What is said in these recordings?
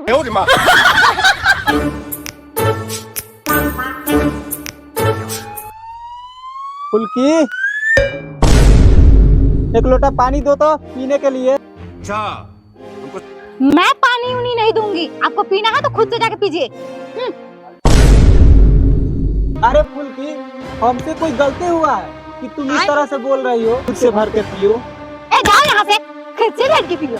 फुल्की, एक लोटा पानी दो तो पीने के लिए। अच्छा, मैं पानी उनी नहीं दूंगी, आपको पीना है तो खुद से जाके पीजिए। अरे फुल्की, हमसे कोई गलती हुआ है कि तुम इस तरह से बोल रही हो? खुद से भर के पियो। ए जाओ यहाँ से, खुद से भर के पियो।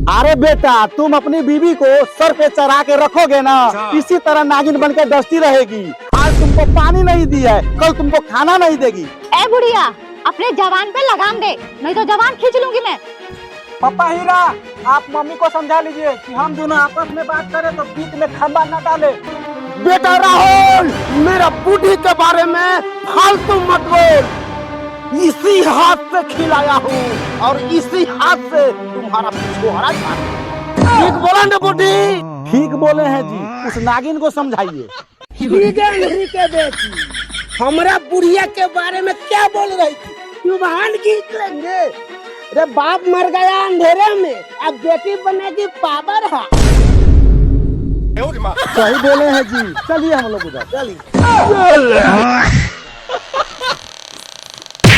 अरे बेटा, तुम अपनी बीवी को सर पे चढ़ा के रखोगे ना, इसी तरह नागिन बन के डसती रहेगी। आज तुमको पानी नहीं दिया है, कल तुमको खाना नहीं देगी। ए बुढ़िया, अपने जवान पे लगाम दे, नहीं तो जवान खींच लूंगी मैं। पापा हीरा, आप मम्मी को समझा लीजिए कि हम दोनों आपस में बात करें तो बीच में खंबा न डाले। बेटा राहुल, मेरा बूढ़ी के बारे में फालतू मत बोल। इसी हाथ से खिलाया हूँ और इसी हाथ से तुम्हारा पिछवाड़ा काटा। ठीक बोला ना बूढ़ी? ठीक बोले हैं जी, उस नागिन को समझाइए। नहीं के बेटी, हमारा बुढ़िया के बारे में क्या बोल रही थी? जुबान खींच लेंगे। अरे बाप मर गया अंधेरे में, अब बेटी बनेगी पावर। सही बोले हैं जी, चलिए हम लोग उधर चलिए।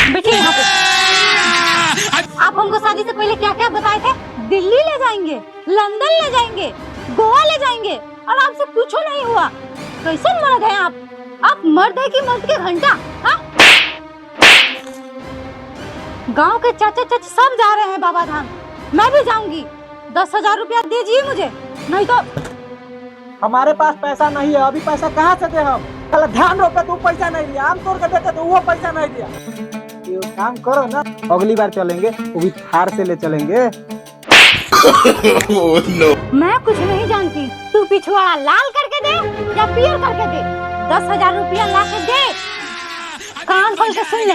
बैठिए यहाँ पे। आप हमको शादी से पहले क्या क्या बताए थे? दिल्ली ले जाएंगे, लंदन ले जाएंगे, गोवा ले जाएंगे, और आपसे कुछ नहीं हुआ। कैसे मर्द हैं आप मर्द है कि मर्द के घंटा? हाँ? गांव के चाचा चाची सब जा रहे हैं बाबा धाम, मैं भी जाऊंगी। 10,000 रुपया दीजिए मुझे, नहीं तो। हमारे पास पैसा नहीं है, अभी पैसा कहाँ से दे हम? कल ध्यान रखो, तू पैसा नहीं दिया, आम तोड़ के देते तो वो पैसा नहीं दिया। ये काम करो ना, अगली बार चलेंगे, वो भी थार से ले चलेंगे। मैं कुछ नहीं जानती, तू पिछवाड़ा लाल करके दे या पीयर करके दे, 10,000 रुपया ला के दे। कान खोल के सुन ले,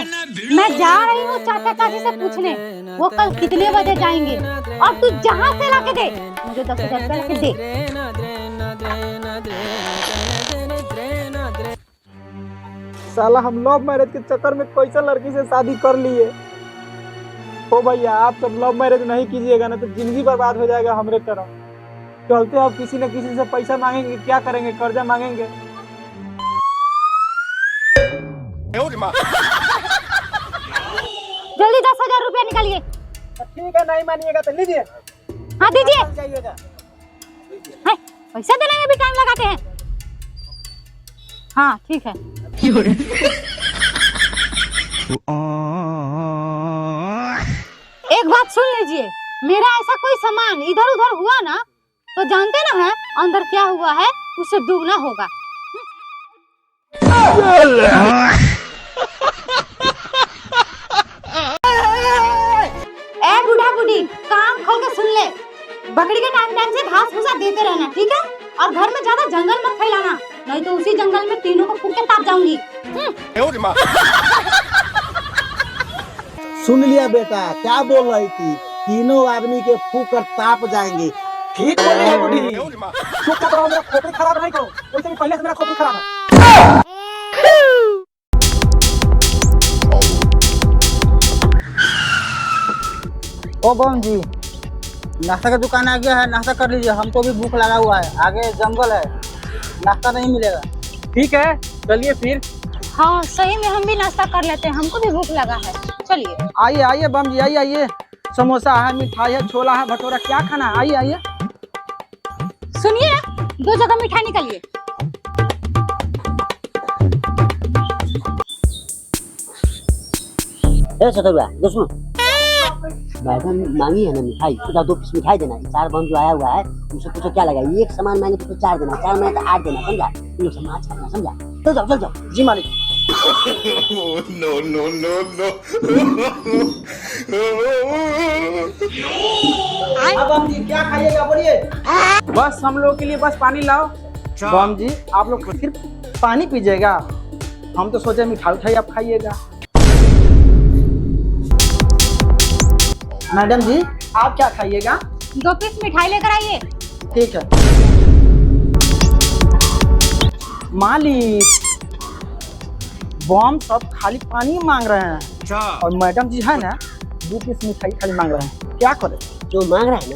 मैं जा रही हूँ चाचा चाची से पूछने, वो कल कितने बजे जाएंगे, और तू जहाँ से ला के दे, मुझे 10,000 रुपया ला के दे। साला हम लव मैरिज के चक्कर में कैसे लड़की से शादी कर लिए। ओ भैया, आप सब लव मैरिज नहीं कीजिएगा ना तो जिंदगी बर्बाद हो जाएगा हमरे तरह। चलते अब किसी न किसी से पैसा मांगेंगे, क्या करेंगे? कर्जा मांगेंगे। जल्दी 10,000 रुपया निकालिए। ठीक है, नहीं मानिएगा तो लीजिए। हाँ दीजिए। जाइएगा। पैसा देने में भी टाइम लगाते हैं। हाँ ठीक है। एक बात सुन लीजिए, मेरा ऐसा कोई सामान इधर उधर हुआ ना तो जानते ना है अंदर क्या हुआ है, उससे दुगना होगा। ए बूढ़ा बूढ़ी, कान खोल के सुन ले, बकरी के टाइम टाइम से घास भूसा देते रहना, ठीक है? और घर में ज्यादा जंगल मत फैलाना, नहीं तो उसी जंगल में तीनों को फूंक के ताप जाऊंगी। सुन लिया बेटा, क्या बोल रही थी? तीनों आदमी के फूंक कर ताप जाएंगे। ठीक बोले हैं बूढ़ी। चुप करो, मेरा खोपड़ी खराब नहीं करो, वैसे भी पहले से मेरा खोपड़ी खराब है। ओ बम जी, नाश्ता का दुकान आ गया है, नाश्ता कर लीजिए, हमको भी भूख लगा हुआ है, आगे जंगल है, नाश्ता नहीं मिलेगा। ठीक है, चलिए फिर। हाँ सही में हम भी नाश्ता कर लेते हैं, हमको भी भूख लगा है, चलिए। आइए आइए बम जी, आइए आइए, समोसा है, मिठाई है, छोला है, भटूरा, क्या खाना है? आइए आइए। सुनिए, 2 जगह मिठाई निकालिए। सतरुआ दोस्तों, मैडम मांगी है ना मिठाई, तो 2 पीस मिठाई देना। 4 बम जो आया हुआ है उसे पूछो क्या लगा, एक सामान मांगे तो 4 देना, 4 मांगे तो 8 देना, समझा? इन लोग समाज करना, समझा? चल जाओ चल जाओ। जी मालिक। No no no no. बम जी क्या खाइएगा बोलिए? बस हम लोग के लिए बस पानी लाओ। बम जी, आप लोग सिर्फ पानी पीजिएगा? हम तो सोचे मिठाई उठाई आप खाइएगा। मैडम जी, आप क्या खाइएगा? 2 पीस मिठाई लेकर आइए। ठीक है। मालिक, बम सब खाली पानी मांग रहे हैं और मैडम जी है ना 2 पीस मिठाई खाली मांग रहे हैं, क्या करें? जो मांग रहा है ना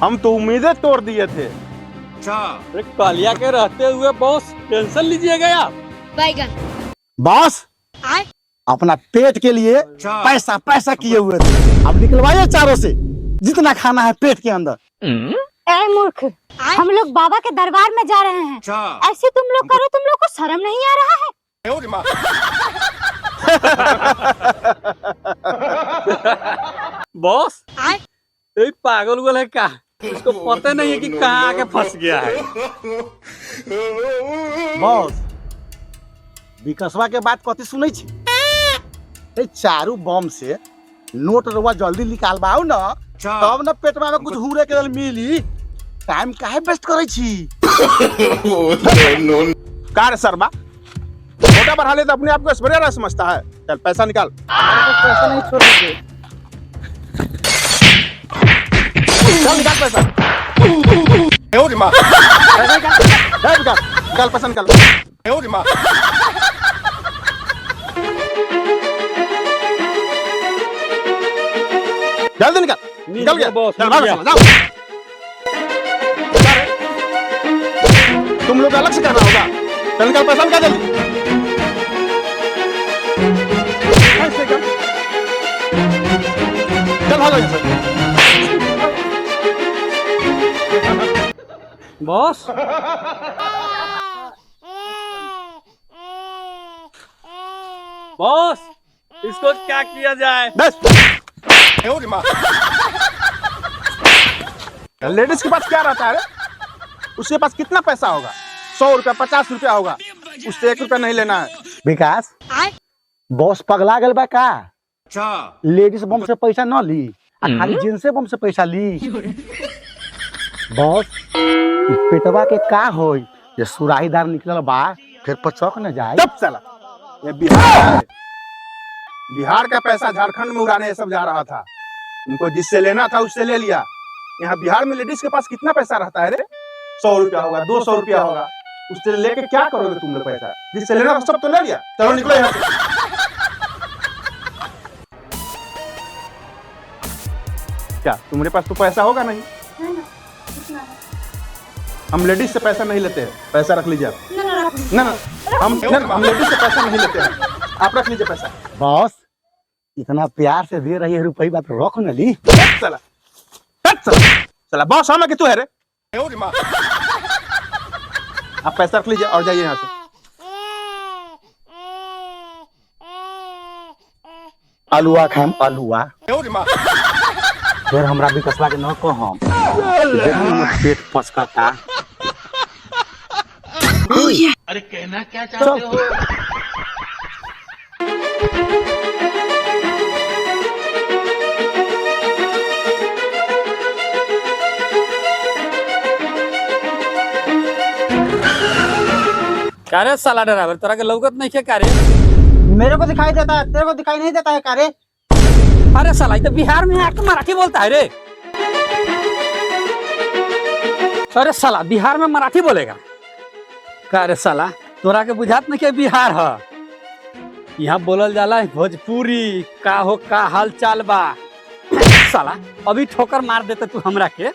हम तो उम्मीदें तोड़ दिए थे। अरे कालिया के रहते हुए बॉस टेंशन लीजिएगा आप। बैगन बॉस अपना पेट के लिए पैसा पैसा किए हुए थे, अब निकलवाइए चारों से जितना खाना है पेट के अंदर। ए मूर्ख, हम लोग बाबा के दरबार में जा रहे हैं, ऐसे तुम लोग करो, तुम लोग को शर्म नहीं आ रहा है? बॉस ये पागल उगल है का, इसको पता नहीं है कि कहाँ आके फंस गया है। बॉस विकसवा के बात कथी सुनै छी? ए चारू बम से नोट रवा जल्दी निकालबाओ न, तब न पेटवा में कुछ हुरे के लेल मिली। टाइम काहे वेस्ट करै छी? कार सरबा मोटा बढ़ा ले तो अपने आप को स्प्रेयर समझता है। चल पैसा निकाल। पैसा नहीं छोड़ेंगे। चल निकाल पैसा। निकाल पैसा निकाल। जल्दी निकाल। निकल गया बॉस, चल, मिल भागो, गया। चलो, जाओ। तुम लोग अलग से करना होगा। चल निकाल पैसा निकाल जल्दी। ऐसे कर। चल भागो यहाँ से। बॉस बॉस इसको क्या किया जाए? बस लेडीज के पास क्या रहता है रे? उसके पास कितना पैसा होगा? 100 रुपया 50 रुपया होगा, उससे 1 रुपया नहीं लेना है। विकास बॉस पगला गल बा का? लेडीज बम से पैसा न ली, खाली जेंट्स बम से पैसा ली। बॉस पेटवा के का होई ये सुराहीदार निकलल बा, फिर पचक न जाए। तब चला ये बिहार है। बिहार का पैसा झारखंड में उड़ाने ये सब जा रहा था। उनको जिससे लेना था उससे ले लिया। यहाँ बिहार में लेडीज के पास कितना पैसा रहता है रे? 100 रुपया होगा, 200 रुपया होगा, उससे लेके क्या करोगे तुम लोग? पैसा जिससे लेना था सब तो ले लिया। चलो निकलो यहाँ से। क्या तुम्हारे पास तो पैसा होगा नहीं? हम लेडीज से पैसा नहीं लेते हैं, पैसा रख लीजिए आप। ना हम लेडीज से पैसा नहीं लेते हैं, आप रख लीजिए पैसा। बॉस इतना प्यार से दे रही है रुपये, बात रख न ली। चला चला बॉस हम कि तू है रे? आप पैसा रख लीजिए और जाइए यहाँ से। आलुआ खाम आलुआ, फिर हमरा विकसवा के न कहम पेट पचकाता। अरे कहना क्या चाहते हो? का रे साला ड्राइवर, तोरा के लौकत नहीं है का रे? मेरे को दिखाई देता है, तेरे को दिखाई नहीं देता है का रे? अरे साला ये तो बिहार में आके मराठी बोलता है रे। अरे साला बिहार में मराठी बोलेगा का रे? साला तोरा के बुझात नहीं के बिहार है? यहाँ बोलल जाला भोजपुरी। का हो का हाल चाल बा? साला अभी ठोकर मार देते तू हमरा के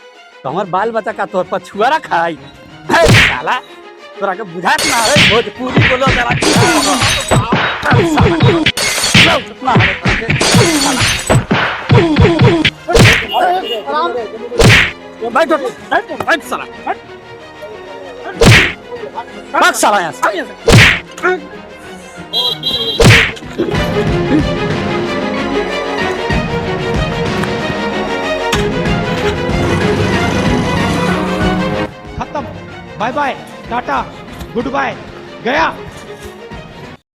तो हमार बाल बच्चा का तोर पर छुआरा खाई। साला तोरा के बुझात ना है भोजपुरी बोलल जाला। बैठ साला, भाग साला यहाँ से। खत्म, bye bye, tata, good bye, गया।